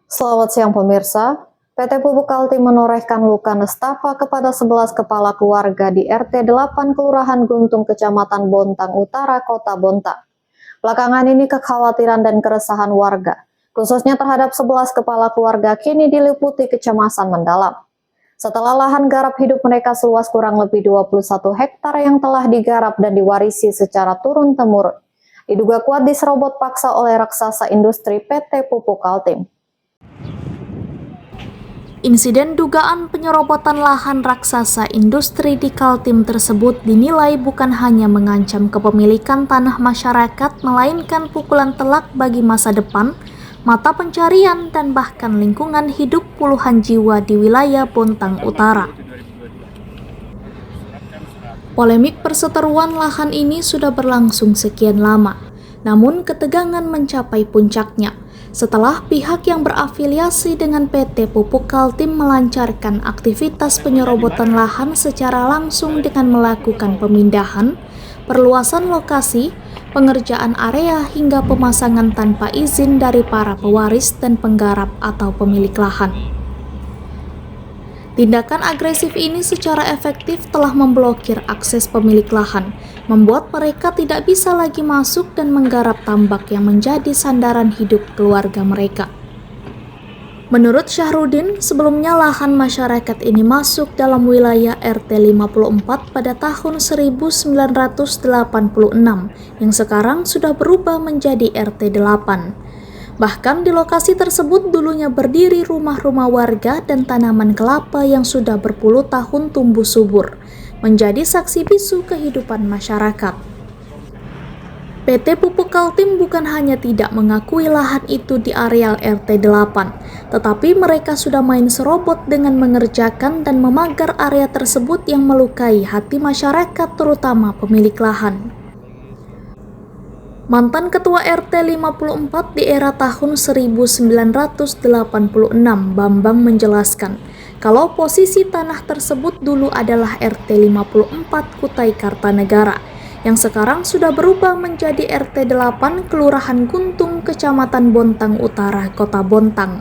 Selamat siang pemirsa, PT Pupuk Kaltim menorehkan luka nestapa kepada 11 kepala keluarga di RT 8 Kelurahan Guntung, Kecamatan Bontang Utara, Kota Bontang. Belakangan ini kekhawatiran dan keresahan warga, khususnya terhadap 11 kepala keluarga kini diliputi kecemasan mendalam. Setelah lahan garap hidup mereka seluas kurang lebih 21 hektar yang telah digarap dan diwarisi secara turun-temurun, diduga kuat diserobot paksa oleh raksasa industri PT Pupuk Kaltim. Insiden dugaan penyerobotan lahan raksasa industri di Kaltim tersebut dinilai bukan hanya mengancam kepemilikan tanah masyarakat, melainkan pukulan telak bagi masa depan, mata pencarian, dan bahkan lingkungan hidup puluhan jiwa di wilayah Bontang Utara. Polemik perseteruan lahan ini sudah berlangsung sekian lama, namun ketegangan mencapai puncaknya setelah pihak yang berafiliasi dengan PT Pupuk Kaltim melancarkan aktivitas penyerobotan lahan secara langsung dengan melakukan pemindahan, perluasan lokasi, pengerjaan area hingga pemasangan tanpa izin dari para pewaris dan penggarap atau pemilik lahan. Tindakan agresif ini secara efektif telah memblokir akses pemilik lahan, membuat mereka tidak bisa lagi masuk dan menggarap tambak yang menjadi sandaran hidup keluarga mereka. Menurut Syahrudin, sebelumnya lahan masyarakat ini masuk dalam wilayah RT 54 pada tahun 1986 yang sekarang sudah berubah menjadi RT 8. Bahkan di lokasi tersebut dulunya berdiri rumah-rumah warga dan tanaman kelapa yang sudah berpuluh tahun tumbuh subur, menjadi saksi bisu kehidupan masyarakat. PT Pupuk Kaltim bukan hanya tidak mengakui lahan itu di areal RT 8, tetapi mereka sudah main serobot dengan mengerjakan dan memagar area tersebut yang melukai hati masyarakat, terutama pemilik lahan. Mantan Ketua RT 54 di era tahun 1986, Bambang menjelaskan kalau posisi tanah tersebut dulu adalah RT 54 Kutai Kartanegara, yang sekarang sudah berubah menjadi RT 8 Kelurahan Guntung, Kecamatan Bontang Utara, Kota Bontang.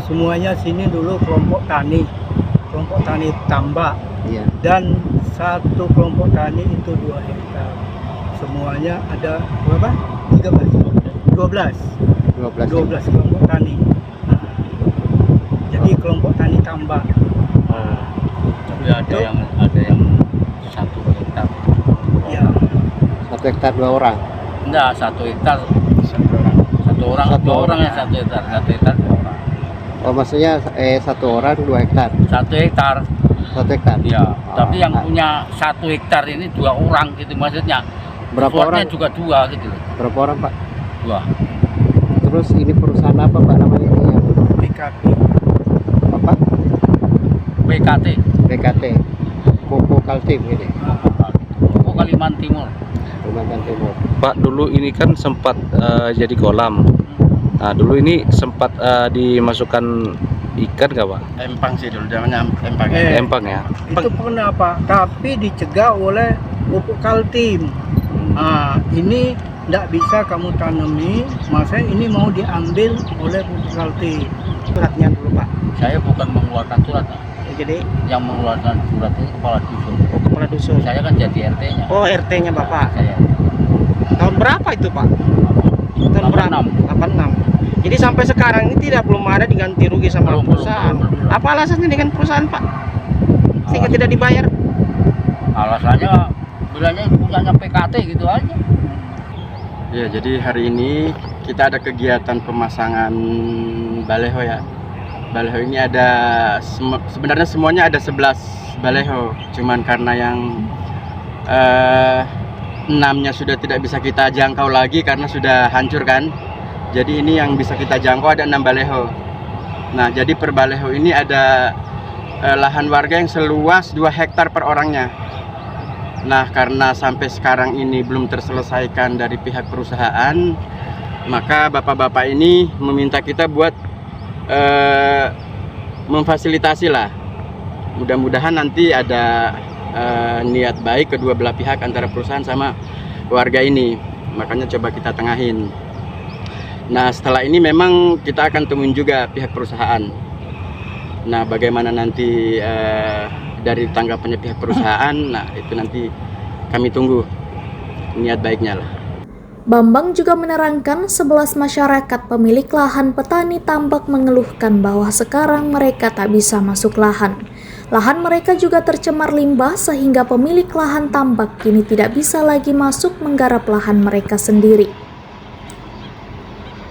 Semuanya sini dulu kelompok tani tambak, iya. Dan satu kelompok tani itu 2 hektar. Semuanya ada berapa? 12 kelompok tani. Nah, jadi kelompok tani tambak. Tapi ada yang 1 hektar. Ya. 1 hektar 2 orang. Enggak, 1 hektar 1 orang. 2 orang ya 1 hektar. 1 hektar 2 orang. Oh, maksudnya 1 orang 2 hektar. 1 hektar. 1 hektar. Iya. Tapi yang punya 1 hektar ini 2 orang gitu maksudnya. Berapa orang? Juga 2 gitu. Berapa orang, Pak? 2. Terus ini perusahaan apa, Pak, namanya ini? PKT. Apa? PKT. Pupuk Kaltim ini. Pupuk Kalimantan Timur. Kalimantan Timur. Pak, dulu ini kan sempat jadi kolam. Nah, dulu ini sempat dimasukkan ikan nggak, Pak? Empang sih dulu, namanya empang. Empang ya? Itu pernah, Pak, tapi dicegah oleh Pupuk Kaltim. Nah, ini tidak bisa kamu tanami, maksudnya ini mau diambil oleh Pupuk Kaltim. Suratnya dulu, Pak. Saya bukan mengeluarkan surat, Pak. Jadi Yang mengeluarkan surat itu kepala dusun. oh, kepala dusun. Saya kan jadi RT-nya. Oh, RT-nya Bapak. Saya. Tahun berapa itu, Pak? Tahun berapa? 86. Jadi sampai sekarang ini belum ada diganti rugi sama perusahaan. Apa alasannya dengan perusahaan, Pak? Sehingga tidak dibayar? Alasannya bilangnya punyanya PKT gitu aja. Ya, jadi hari ini kita ada kegiatan pemasangan baleho ya. Baleho ini ada sebenarnya semuanya ada 11 baleho. Cuman karena yang 6-nya sudah tidak bisa kita jangkau lagi karena sudah hancur kan. Jadi ini yang bisa kita jangkau ada 6 baleho. Nah, jadi per baleho ini ada lahan warga yang seluas 2 hektar per orangnya. Nah, karena sampai sekarang ini belum terselesaikan dari pihak perusahaan, maka bapak-bapak ini meminta kita buat memfasilitasi lah. Mudah-mudahan nanti ada niat baik kedua belah pihak antara perusahaan sama warga ini, makanya coba kita tengahin. Nah setelah ini memang kita akan temuin juga pihak perusahaan. Nah bagaimana nanti dari tanggapannya pihak perusahaan, nah itu nanti kami tunggu niat baiknya lah. Bambang juga menerangkan 11 masyarakat pemilik lahan petani tambak mengeluhkan bahwa sekarang mereka tak bisa masuk lahan. Lahan mereka juga tercemar limbah sehingga pemilik lahan tambak kini tidak bisa lagi masuk menggarap lahan mereka sendiri.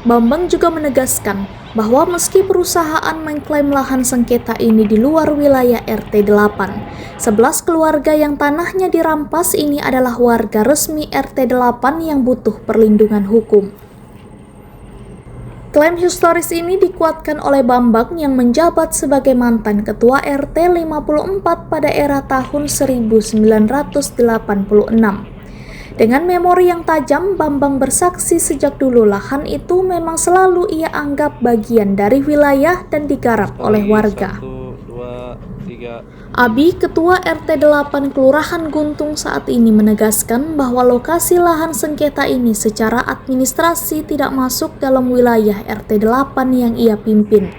Bambang juga menegaskan bahwa meski perusahaan mengklaim lahan sengketa ini di luar wilayah RT 8, 11 keluarga yang tanahnya dirampas ini adalah warga resmi RT 8 yang butuh perlindungan hukum. Klaim historis ini dikuatkan oleh Bambang yang menjabat sebagai mantan ketua RT 54 pada era tahun 1986. Dengan memori yang tajam, Bambang bersaksi sejak dulu lahan itu memang selalu ia anggap bagian dari wilayah dan digarap oleh warga. 1, 2, 3. Abi, ketua RT 8 Kelurahan Guntung saat ini menegaskan bahwa lokasi lahan sengketa ini secara administrasi tidak masuk dalam wilayah RT 8 yang ia pimpin.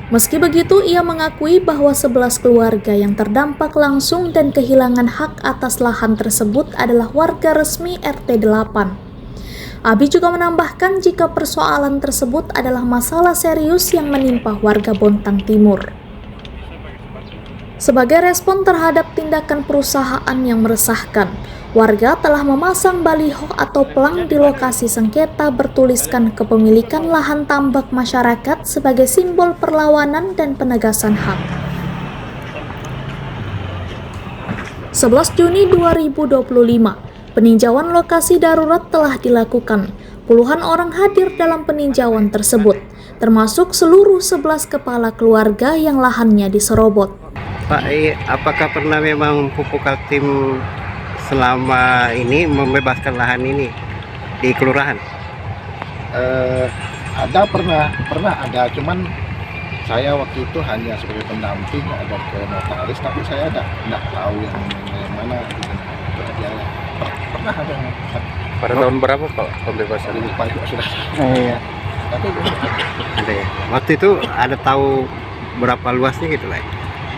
Meski begitu, ia mengakui bahwa 11 keluarga yang terdampak langsung dan kehilangan hak atas lahan tersebut adalah warga resmi RT 8. Abi juga menambahkan jika persoalan tersebut adalah masalah serius yang menimpa warga Bontang Timur. Sebagai respon terhadap tindakan perusahaan yang meresahkan, warga telah memasang baliho atau pelang di lokasi sengketa bertuliskan kepemilikan lahan tambak masyarakat sebagai simbol perlawanan dan penegasan hak. 11 Juni 2025, peninjauan lokasi darurat telah dilakukan. Puluhan orang hadir dalam peninjauan tersebut, termasuk seluruh 11 kepala keluarga yang lahannya diserobot. Pak, apakah pernah memang Pupuk Kaltim selama ini membebaskan lahan ini di kelurahan? Ada pernah ada, cuman saya waktu itu hanya sebagai pendamping, ada ke notaris, tapi saya tidak tahu yang mana itu aja. Pernah ada. Pada tahun berapa Pak pembebasan? Lupa itu sudah. Iya. Tapi Ada ya. Waktu itu ada tahu berapa luasnya gitu lah.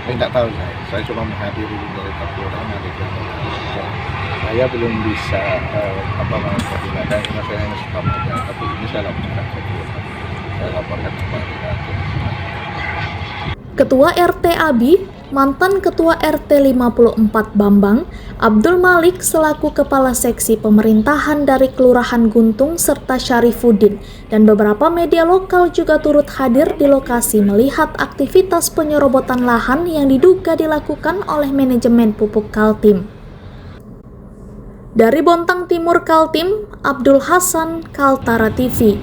tidak tahu saya cuma menghadiri dari kelurahan, ada ke notaris. Saya belum bisa koordinasi, karena saya hanya suka aja, tapi ini saya laporkan ke kelurahan. Saya laporkan kepada Ketua RT Abi, mantan Ketua RT 54 Bambang, Abdul Malik selaku Kepala Seksi Pemerintahan dari Kelurahan Guntung serta Syarifuddin dan beberapa media lokal juga turut hadir di lokasi melihat aktivitas penyerobotan lahan yang diduga dilakukan oleh manajemen Pupuk Kaltim. Dari Bontang Timur Kaltim, Abdul Hasan, Kaltara TV.